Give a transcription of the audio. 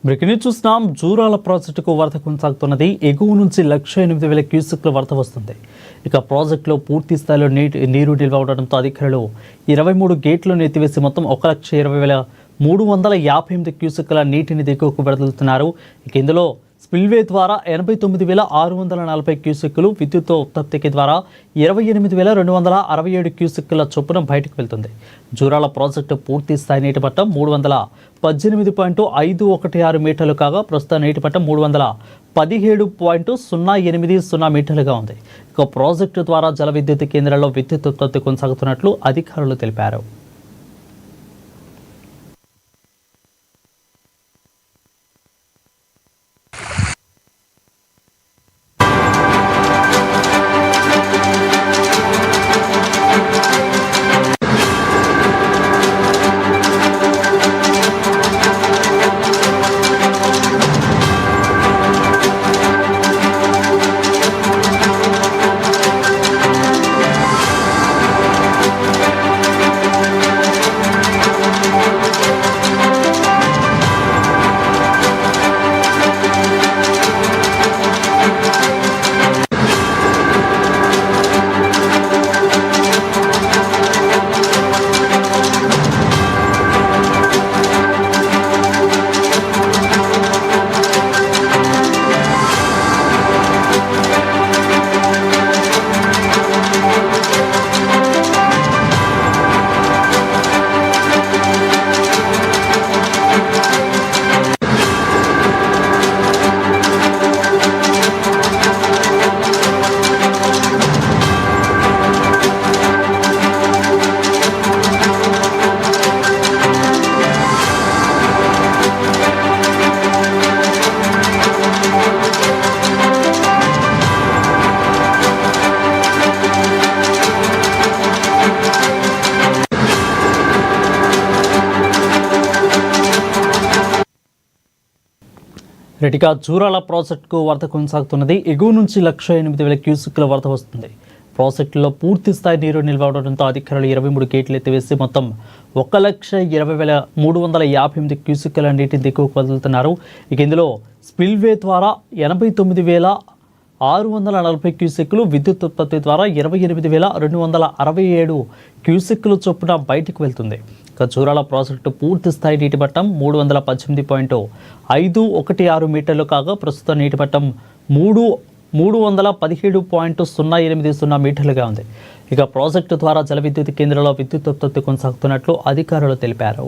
Breaking చూస్తున్నాం. జూరాల ప్రాజెక్టుకు వరద కొనసాగుతున్నది. ఎగువ నుంచి 1,08,000 క్యూసెక్ల వరద వస్తుంది. ఇక ప్రాజెక్టులో పూర్తి స్థాయిలో నీరు నిల్వ ఉండడంతో అధికారులు 23 గేట్లను ఎత్తివేసి మొత్తం 1,20,358 క్యూసెక్ల నీటిని దిగువకు విడుదలుతున్నారు. ఇక ఇందులో స్పిల్వే ద్వారా 89,640 క్యూసెక్కులు, విద్యుత్ ఉత్పత్తికి ద్వారా 28,267 క్యూసెక్కుల చొప్పున బయటకు వెళ్తుంది. జూరాల ప్రాజెక్టు పూర్తి స్థాయి నీటి మట్టం 318.516 మీటర్లు కాగా ప్రస్తుత నీటి మట్టం 317.080 మీటర్లుగా ఉంది. ఇక ప్రాజెక్టు ద్వారా జల విద్యుత్ కేంద్రాల్లో విద్యుత్ ఉత్పత్తి కొనసాగుతున్నట్లు అధికారులు తెలిపారు. రెడ్డిగా జూరాల ప్రాజెక్టుకు వరద కొనసాగుతున్నది. ఎగువ నుంచి 1,08,000 క్యూసెక్ల వరద వస్తుంది. ప్రాజెక్టులో పూర్తి స్థాయి నీరు నిల్వ ఉండడంతో అధికారులు 23 గేట్లు ఎత్తివేసి మొత్తం 1,20,358 క్యూసెక్ల నీటిని దిగువకు వదులుతున్నారు. ఇక ఇందులో స్పిల్వే ద్వారా 89,640 క్యూసెక్లు, విద్యుత్ ఉత్పత్తి ద్వారా 28,267 క్యూసెక్లు చొప్పున బయటకు వెళ్తుంది. ఇక జూరాల ప్రాజెక్టు పూర్తి స్థాయి నీటి మట్టం 318.516 మీటర్లు కాగా ప్రస్తుత నీటి మట్టం 317.080 మీటర్లుగా ఉంది. ఇక ప్రాజెక్టు ద్వారా జల విద్యుత్ కేంద్రంలో విద్యుత్ ఉత్పత్తి కొనసాగుతున్నట్లు అధికారులు తెలిపారు.